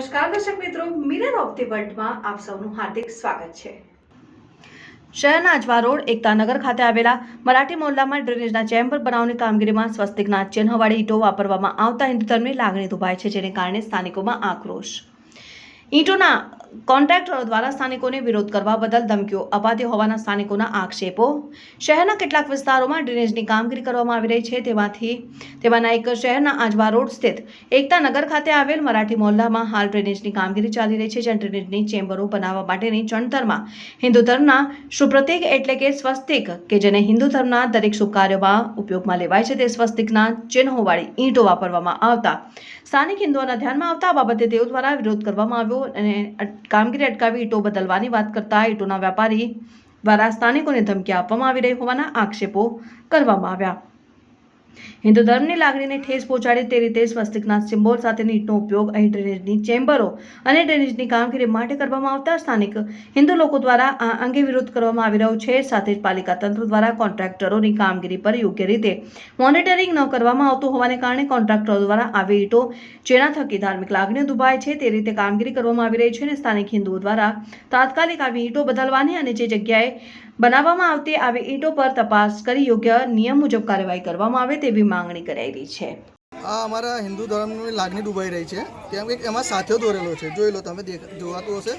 નમસ્કાર દર્શક મિત્રો, મિરર ઓફ ધી વર્લ્ડમાં આપ સૌનું હાર્દિક સ્વાગત છે। શહેરના અજવા રોડ એકતાનગર ખાતે આવેલા મરાઠી મોહલ્લામાં ડ્રેનેજના ચેમ્બર બનાવવાની કામગીરીમાં સ્વસ્તિકના ચિહ્નવાળી ઈંટો વાપરવામાં આવતા હિન્દુ ધર્મની લાગણી દુભાઈ છે, જેને કારણે સ્થાનિકોમાં આક્રોશ। ઈંટોના કોન્ટ્રાક્ટરો દ્વારા સ્થાનિકોને વિરોધ કરવા બદલ ધમકીઓ અપાતી હોવાના સ્થાનિકોના આક્ષેપો। શહેરના કેટલાક વિસ્તારોમાં ડ્રેનેજની કામગીરી કરવામાં આવી રહી છે, તેમાંના એક શહેરના આજવા રોડ સ્થિત એકતાનગર ખાતે આવેલ મરાઠી મોહલ્લામાં હાલ ડ્રેનેજની કામગીરી ચાલી રહી છે, જ્યાં ડ્રેનેજની ચેમ્બરો બનાવવા માટેની ચણતરમાં હિન્દુ ધર્મના શુભ પ્રતીક એટલે કે સ્વસ્તિક કે જેને હિન્દુ ધર્મના દરેક શુભ કાર્યોમાં ઉપયોગમાં લેવાય છે તે સ્વસ્તિકના ચિહ્નોવાળી ઈંટો વાપરવામાં આવતા સ્થાનિક હિન્દુઓના ધ્યાનમાં આવતા આ બાબતે તેઓ દ્વારા વિરોધ કરવામાં આવ્યો અને કામગીરી અટકાવી ઈંટો બદલવાની વાત કરતા ઈંટોના વેપારી દ્વારા સ્થાનિકોને ધમકી આપવામાં આવી રહી હોવાના આક્ષેપો કરવામાં આવ્યા। હિન્દુ ધર્મની લાગણીને ઠેસ પહોંચાડે તે રીતે સ્વસ્તિકના સિમ્બોલ સાથેની ઈંટનો ઉપયોગ અહીં ડ્રેનેજની ચેમ્બરો અને ડ્રેનેજની કામગીરી માટે કરવામાં આવતા સ્થાનિક હિન્દુ લોકો દ્વારા આ અંગે વિરોધ કરવામાં આવી રહ્યો છે। સાથે જ પાલિકા તંત્ર દ્વારા કોન્ટ્રાક્ટરોની કામગીરી પર યોગ્ય રીતે મોનિટરિંગ ન કરવામાં આવતું હોવાને કારણે કોન્ટ્રાક્ટરો દ્વારા આવી ઈંટો જેના થકી ધાર્મિક લાગણીઓ દુભાય છે તે રીતે કામગીરી કરવામાં આવી રહી છે અને સ્થાનિક હિન્દુઓ દ્વારા તાત્કાલિક આવી ઈંટો બદલવાની અને જે જગ્યાએ બનાવવામાં આવતી આવી ઈંટો પર તપાસ કરી યોગ્ય નિયમ મુજબ કાર્યવાહી કરવામાં આવે તેવી માંગણી કરાઈ રહી છે। આ અમારા હિન્દુ ધર્મની લાગણી ડૂબાઈ રહી છે, કેમ કે એમાં સાથીઓ દોરેલો છે, જોઈ લો તમે, જોવાતું હશે।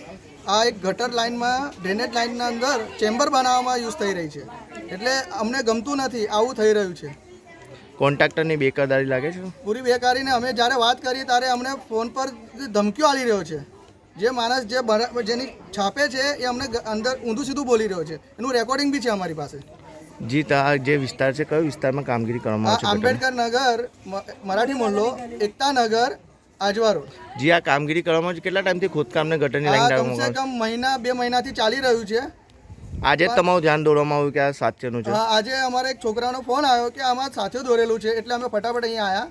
આ એક ગટર લાઇનમાં ડ્રેનેજ લાઇનના અંદર ચેમ્બર બનાવવામાં યુઝ થઈ રહી છે, એટલે અમને ગમતું નથી, આવું થઈ રહ્યું છે। કોન્ટ્રાક્ટરની બેકારદારી લાગે છે, પૂરી બેકારીને અમે જ્યારે વાત કરીએ ત્યારે અમને ફોન પર ધમકીઓ આલી રહ્યો છે। જે માણસ જેની છાપે છે એ અમને અંદર ઊંધું સીધું બોલી રહ્યો છે, એનું રેકોર્ડિંગ બી છે અમારી પાસે। જી, જે વિસ્તાર છે કયો વિસ્તારમાં કામગીરી કરવામાં આવે છે? આંબેડકર નગર, મરાઠી મોહલ્લો, એકતાનગર, આજવા રોડ। જી, આ કામગીરી કરવામાં કેટલા ટાઈમથી ખોદકામને ગટરની લાઈન કમસે કમ મહિના 2 મહિનાથી ચાલી રહ્યું છે। આજે તમારું ધ્યાન દોરવામાં આવ્યું કે આ સાચેનું છે? આજે અમારે એક છોકરાનો ફોન આવ્યો કે આમાં સાથીઓ દોરેલું છે, એટલે અમે ફટાફટ અહીંયા આવ્યા।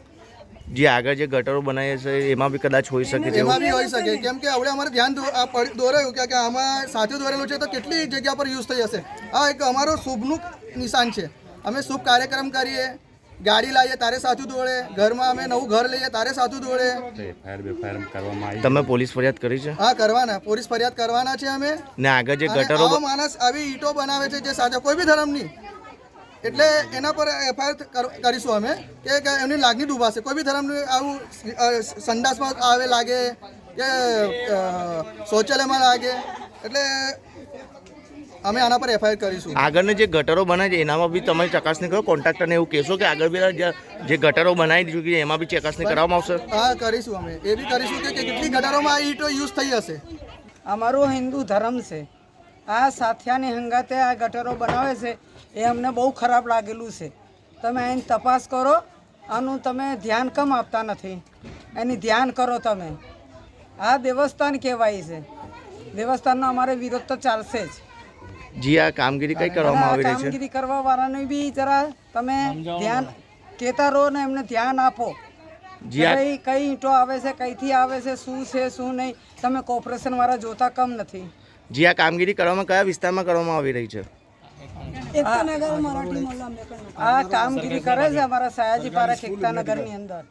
જે આગળ જે ગટરો બનાવીએ છે એમાં બી કદાચ હોઈ શકે છે? એમાં બી હોઈ શકે, કેમ કે હવે અમારે ધ્યાન દોરાયું કે આમાં સાથીઓ દોરેલું છે તો કેટલી જગ્યા પર યુઝ થઈ હશે। આ એક અમારો શુભનું નિશાન છે। અમે શુભ કાર્યક્રમ કરીએ, ગાડી લાવીએ તારે સાચું દોડે, ઘરમાં અમે નવું ઘર લઈએ તારે સાચું દોડે। તમે પોલીસ ફરિયાદ કરી છે? હા, કરવાના, પોલીસ ફરિયાદ કરવાના છે અમે। ને આગળ જે ગટરો માણસ આવી ઈંટો બનાવે છે જે સાચા કોઈ બી ધર્મની, એટલે એના પર એફઆઈઆર કરીશું અમે કે એમની લાગણી ડૂબાશે। કોઈ બી ધર્મનું આવું સંડાસમાં આવે લાગે કે શૌચાલયમાં લાગે, એટલે અમે આના પર એફઆઈઆર કરીશું। આગળની જે ગટરો બનાવે છે એનામાં બી તમે ચકાસણી કરો, કોન્ટ્રાક્ટરને એવું કહેશો કે આગળ બી જે ગટરો બનાવી દીધું કે એમાં બી ચકાસણી કરવામાં આવશે? હા, કરીશું, અમે એ બી કરીશું કે કેટલી ગટરોમાં આ ઈંટો યુઝ થઈ હશે। અમારું હિન્દુ ધર્મ છે, આ સાથિયાની હંગાતે આ ગટરો બનાવે છે એ અમને બહુ ખરાબ લાગેલું છે। તમે એની તપાસ કરો, આનું તમે ધ્યાન કેમ આપતા નથી? એની ધ્યાન કરો તમે। આ દેવસ્થાન કહેવાય છે, દેવસ્થાનનો અમારે વિરોધ તો ચાલશે જ। જી, આ કામગીરી કઈ કરવામાં આવી રહી છે? કામગીરી કરવા વાળાને બી જરા તમે ધ્યાન કહેતા રહો ને એમને ધ્યાન આપો। કઈ ઈંટો આવે છે, કઈથી આવે છે, શું છે શું નહીં, તમે કોર્પોરેશન વાળા જોતા કમ નથી? જી, આ કામગીરી કરવામાં કયા વિસ્તારમાં કરવામાં આવી રહી છે? આ કામગીરી કરે છે અમારા સયાજી પાર્ક એકતાનગરની અંદર।